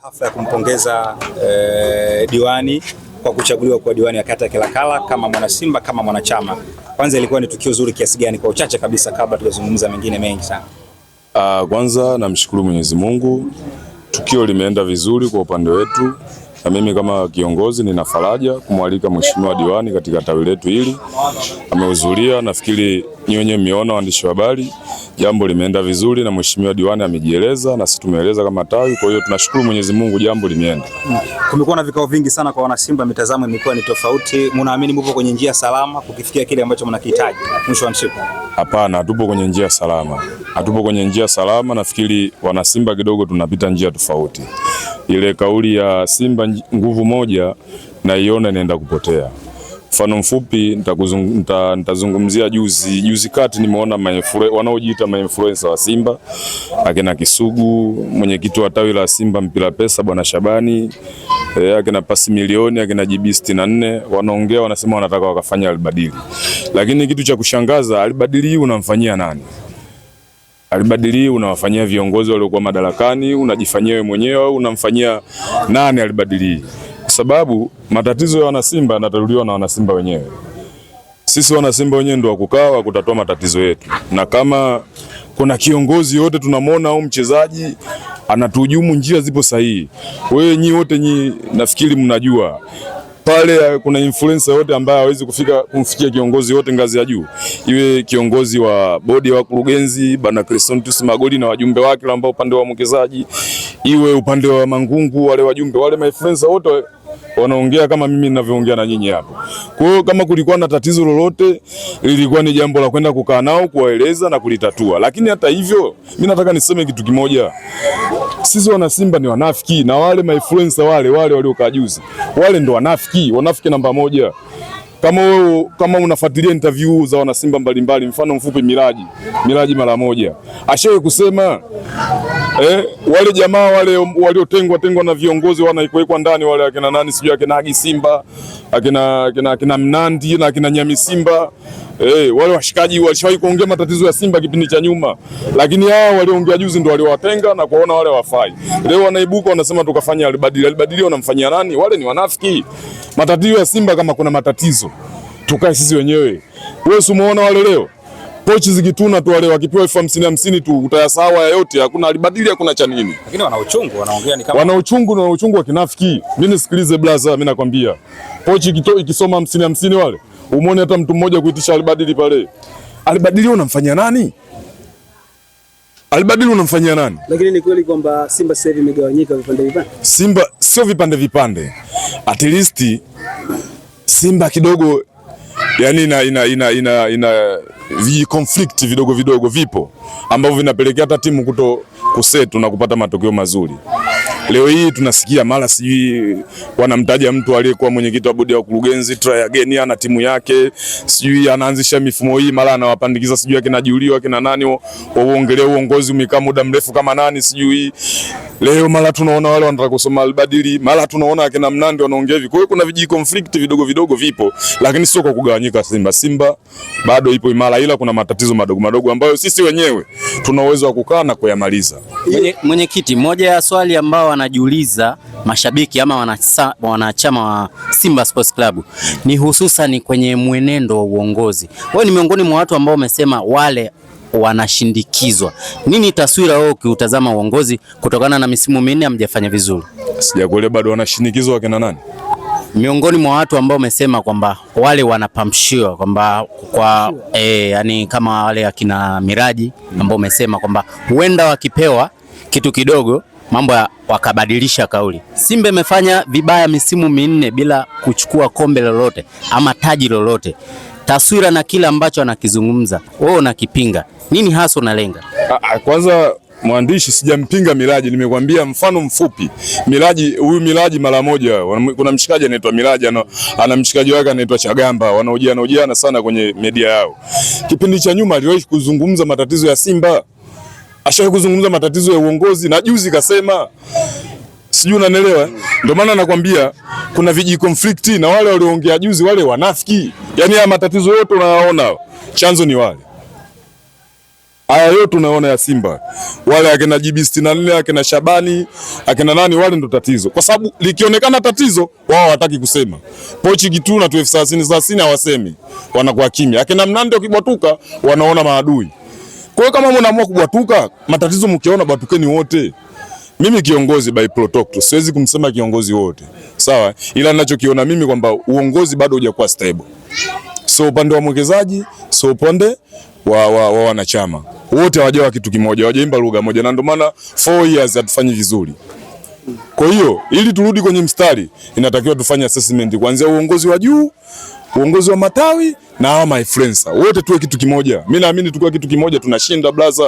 Hafla ya kumpongeza diwani kwa kuchaguliwa kwa diwani ya kata ya Kilakala kama mwana Simba, kama mwanachama. Kwanza ilikuwa ni tukio zuri kiasi gani, kwa uchache kabisa kabla tujazungumza mengine mengi sana? Kwanza namshukuru Mwenyezi Mungu. Tukio limeenda vizuri kwa upande wetu, na mimi kama kiongozi nina faraja kumwalika mheshimiwa diwani katika tawi letu hili. Amehudhuria, nafikiri nyinyi mmeona waandishi wa habari. Jambo limeenda vizuri na mheshimiwa diwani amejieleza na sisi tumeeleza kama tawi, kwa hiyo tunashukuru Mwenyezi Mungu, jambo limeenda. Kumekuwa na vikao vingi sana kwa wana Simba, mitazamo imekuwa ni tofauti. Mnaamini mpo kwenye njia salama kukifikia kile ambacho mnakihitaji mwisho wa siku? Hapana, hatupo kwenye njia salama. Hatupo kwenye njia salama, nafikiri wana Simba kidogo tunapita njia tofauti. Ile kauli ya Simba nguvu moja naiona inaenda kupotea. Mfano mfupi nitazungumzia juzi kati nimeona wanaojiita ma-influencer wa Simba, akina Kisugu, mwenyekiti wa tawi la Simba mpira pesa bwana Shabani, akina Pasi Milioni, akina JB 64 wanaongea, wanasema wanataka wakafanya albadili. Lakini kitu cha kushangaza, albadili unamfanyia nani? Albadili unawafanyia viongozi waliokuwa madarakani, unajifanyia wewe mwenyewe au unamfanyia nani albadili? Sababu matatizo ya wanasimba yanatatuliwa na wanasimba wenyewe. Sisi wanasimba wenyewe ndio wakukaa kutatua matatizo yetu, na kama kuna kiongozi yote tunamwona au mchezaji anatuhujumu, njia zipo sahihi. Wewe nyinyi wote nafikiri mnajua pale kuna influencer yote ambaye hawezi kumfikia kiongozi yote ngazi ya juu, iwe kiongozi wa bodi ya wakurugenzi bana Crescentus Magoli na wajumbe wake ambao upande wa mwekezaji, iwe upande wa Mangungu wale wajumbe wale ma-influencer wote wanaongea kama mimi ninavyoongea na nyinyi hapo. Kwa hiyo kama kulikuwa na tatizo lolote, lilikuwa ni jambo la kwenda kukaa nao kuwaeleza na kulitatua. Lakini hata hivyo, mimi nataka niseme kitu kimoja. Sisi wana Simba ni wanafiki, na wale ma-influencer wale waliokaa juzi, wale ndo wanafiki namba moja. Kama unafuatilia interview za wana Simba mbalimbali, mfano mfupi Miraji mara moja ashaye kusema wale jamaa wale waliotengwa na viongozi wanaikuwekwa ndani, wale akina nani sijui akina Agi Simba, akina Mnandi na akina Nyami Simba, wale washikaji walishawahi kuongea matatizo ya Simba kipindi cha nyuma, lakini hao waliongea juzi ndio waliowatenga na kuona wale wafai. Leo wanaibuka wanasema tukafanya albadili, wanamfanyia nani? Wale ni wanafiki. Matatizo ya Simba kama kuna matatizo tukae sisi wenyewe. Wewe umeona wale leo pochi zikituna tu, wale wakipewa 50 tu utayasahau yote, hakuna albadili, hakuna cha nini. Lakini wana uchungu, wanaongea ni kama wana uchungu wa kinafiki. Mimi nisikilize blaza, mimi nakwambia pochi ikisoma 50 wale, umeone hata mtu mmoja kuitisha albadili pale. Albadili unamfanyia nani? Albadili unamfanyia nani? Lakini ni kweli kwamba Simba sasa hivi imegawanyika vipande. Simba sio vipande. At least Simba kidogo yani ina conflict vidogo vipo ambavyo vinapelekea hata timu kusetu na kupata matokeo mazuri. Leo hii tunasikia mara sijui wanamtaja mtu aliyekuwa mwenyekiti wa bodi ya wakurugenzi try again, ana timu yake, sijui anaanzisha mifumo hii, mara anawapandikiza sijui akina Juliwa akina nani waongelee uongozi umekaa muda mrefu kama nani sijui. Leo mara tunaona wale wanataka kusoma albadili, mara tunaona akina Mnandi wanaongea hivi. Kwa hiyo kuna conflict vidogo vipo, lakini sio kwa kugawanyika. Simba bado ipo imara, ila kuna matatizo madogo ambayo sisi wenyewe tuna uwezo wa kukaa na kuyamaliza. Mwenyekiti, moja ya swali ambao wanajiuliza mashabiki ama wanachama wa Simba Sports Club ni hususan kwenye mwenendo wa uongozi. Wewe ni miongoni mwa watu ambao wamesema wale wanashindikizwa. Nini taswira wewe ukiutazama uongozi kutokana na misimu minne hamjafanya vizuri? Sijakuelewa, bado wanashinikizwa kina nani? Miongoni mwa watu ambao wamesema kwamba wale wanapamshiwa kwamba yani kama wale akina Miraji ambao wamesema kwamba huenda wakipewa kitu kidogo mambo wakabadilisha kauli. Simba imefanya vibaya misimu minne bila kuchukua kombe lolote ama taji lolote. Taswira na kila ambacho anakizungumza wewe unakipinga. Nini hasa unalenga? Kwanza mwandishi, sijampinga Miraji, nimekwambia mfano mfupi. Miraji mara moja, kuna mshikaji anaitwa Miraji ana mshikaji wake anaitwa Chagamba, wanaojiana sana kwenye media yao. Kipindi cha nyuma aliwahi kuzungumza matatizo ya Simba, ashawahi kuzungumza matatizo ya uongozi, na juzi kasema, sijui unanielewa. Ndio maana nakwambia kuna conflict, na wale walioongea juzi wale wanafiki. Yani ya matatizo yote unayaona chanzo ni wale. Haya yote tunaona ya Simba. Wale akina JB64, akina Shabani, akina nani, wale ndo tatizo. Kwa sababu likionekana tatizo wao hawataki kusema. Pochi Kitu na 30 hawasemi. Wanakuwa kimya. Akina Mnandi wakibwatuka wanaona maadui. Kwa hiyo kama mnaamua kubwatuka, matatizo mkiona batukeni wote. Mimi kiongozi by protocol siwezi kumsema kiongozi wote. Sawa? Ila ninachokiona mimi kwamba uongozi bado hujakuwa stable. So upande wa mwekezaji, so upande wa wanachama. Wote hawajawa kitu kimoja, hawajaimba lugha moja, na ndio maana 4 years hatufanyi vizuri. Kwa hiyo ili turudi kwenye mstari inatakiwa tufanye assessment kuanzia uongozi wa juu, uongozi wa matawi na hawa my friends. Wote tuwe kitu kimoja. Mimi naamini tukiwa kitu kimoja tunashinda blaza.